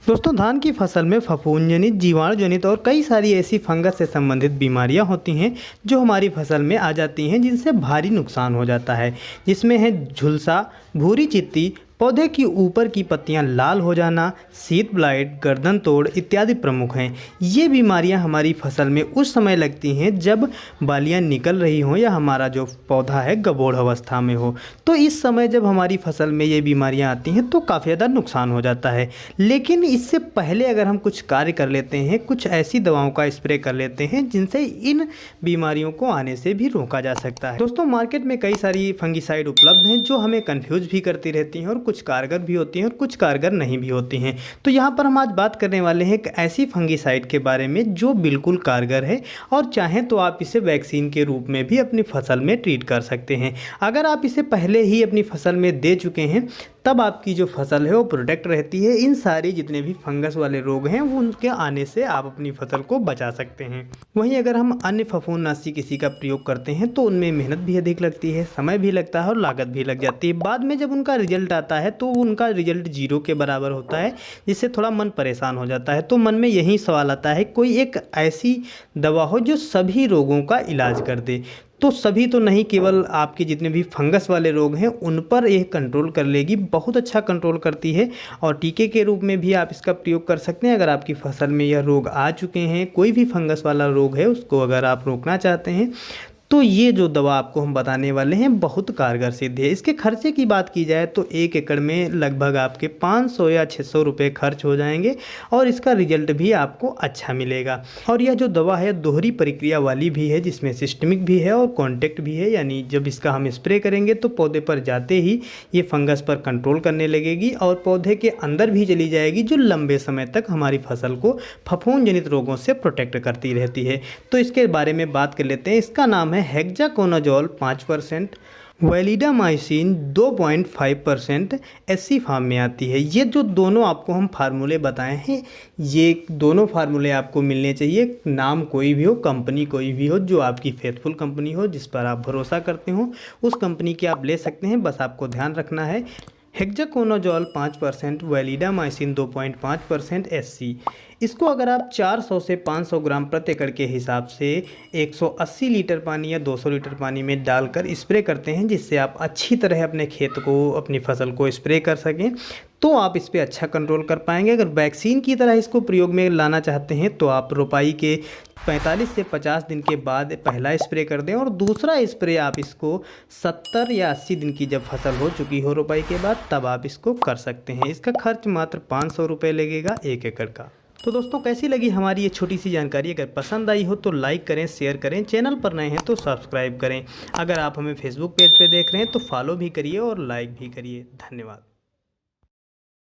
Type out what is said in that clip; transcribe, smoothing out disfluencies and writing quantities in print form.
दोस्तों, धान की फसल में फफूंद जनित, जीवाणु जनित और कई सारी ऐसी फंगस से संबंधित बीमारियां होती हैं जो हमारी फसल में आ जाती हैं, जिनसे भारी नुकसान हो जाता है। जिसमें है झुलसा, भूरी चित्ती, पौधे की ऊपर की पत्तियां लाल हो जाना, शीत ब्लाइट, गर्दन तोड़ इत्यादि प्रमुख हैं। ये बीमारियां हमारी फसल में उस समय लगती हैं जब बालियां निकल रही हों या हमारा जो पौधा है गबोड़ अवस्था में हो। तो इस समय जब हमारी फसल में ये बीमारियां आती हैं तो काफ़ी ज़्यादा नुकसान हो जाता है। लेकिन इससे पहले अगर हम कुछ कार्य कर लेते हैं, कुछ ऐसी दवाओं का स्प्रे कर लेते हैं जिनसे इन बीमारियों को आने से भी रोका जा सकता है। दोस्तों, मार्केट में कई सारी फंगिसाइड उपलब्ध हैं जो हमें कन्फ्यूज भी करती रहती हैं और कुछ कारगर भी होती हैं और कुछ कारगर नहीं भी होती हैं। तो यहाँ पर हम आज बात करने वाले हैं एक ऐसी फंगिसाइड के बारे में जो बिल्कुल कारगर है और चाहें तो आप इसे वैक्सीन के रूप में भी अपनी फसल में ट्रीट कर सकते हैं। अगर आप इसे पहले ही अपनी फसल में दे चुके हैं तब आपकी जो फसल है वो प्रोटेक्ट रहती है। इन सारी जितने भी फंगस वाले रोग हैं वो उनके आने से आप अपनी फसल को बचा सकते हैं। वहीं अगर हम अन्य फफूंदनाशी किसी का प्रयोग करते हैं तो उनमें मेहनत भी अधिक लगती है, समय भी लगता है और लागत भी लग जाती है। बाद में जब उनका रिजल्ट आता है तो उनका रिजल्ट जीरो के बराबर होता है, जिससे थोड़ा मन परेशान हो जाता है। तो मन में यही सवाल आता है, कोई एक ऐसी दवा हो जो सभी रोगों का इलाज कर दे। तो सभी तो नहीं, केवल आपके जितने भी फंगस वाले रोग हैं उन पर यह कंट्रोल कर लेगी, बहुत अच्छा कंट्रोल करती है। और टीके के रूप में भी आप इसका प्रयोग कर सकते हैं। अगर आपकी फसल में यह रोग आ चुके हैं, कोई भी फंगस वाला रोग है, उसको अगर आप रोकना चाहते हैं तो ये जो दवा आपको हम बताने वाले हैं बहुत कारगर सिद्ध है। इसके खर्चे की बात की जाए तो 1 एकड़ में लगभग आपके 500 या 600 रुपये खर्च हो जाएंगे और इसका रिजल्ट भी आपको अच्छा मिलेगा। और यह जो दवा है दोहरी प्रक्रिया वाली भी है, जिसमें सिस्टमिक भी है और कॉन्टैक्ट भी है। यानी जब इसका हम स्प्रे करेंगे तो पौधे पर जाते ही ये फंगस पर कंट्रोल करने लगेगी और पौधे के अंदर भी चली जाएगी, जो लंबे समय तक हमारी फसल को फफूंद जनित रोगों से प्रोटेक्ट करती रहती है। तो इसके बारे में बात कर लेते हैं। इसका नाम है हेक्साकोनाजोल 5%, वैलिडामाइसिन 2.5% एससी फार्म में आती है। ये जो दोनों आपको हम फार्मूले बताए हैं, ये दोनों फार्मूले आपको मिलने चाहिए। नाम कोई भी हो, कंपनी कोई भी हो, जो आपकी फेथफुल कंपनी हो, जिस पर आप भरोसा करते हो, उस कंपनी के आप ले सकते हैं। बस आपको ध्यान रखना है हेक्साकोनाजोल 5%, वैलिडामाइसिन 2.5% एससी। इसको अगर आप 400 से 500 ग्राम प्रति एकड़ के हिसाब से 180 लीटर पानी या 200 लीटर पानी में डालकर स्प्रे करते हैं, जिससे आप अच्छी तरह अपने खेत को, अपनी फसल को स्प्रे कर सकें, तो आप इस पर अच्छा कंट्रोल कर पाएंगे। अगर वैक्सीन की तरह इसको प्रयोग में लाना चाहते हैं तो आप रोपाई के 45 से 50 दिन के बाद पहला स्प्रे कर दें और दूसरा स्प्रे आप इसको 70 या 80 दिन की जब फसल हो चुकी हो रोपाई के बाद, तब आप इसको कर सकते हैं। इसका खर्च मात्र 500 रुपये लगेगा 1 एकड़ का। तो दोस्तों, कैसी लगी हमारी ये छोटी सी जानकारी? अगर पसंद आई हो तो लाइक करें, शेयर करें, चैनल पर नए हैं तो सब्सक्राइब करें। अगर आप हमें फेसबुक पेज पे देख रहे हैं तो फॉलो भी करिए और लाइक भी करिए। धन्यवाद।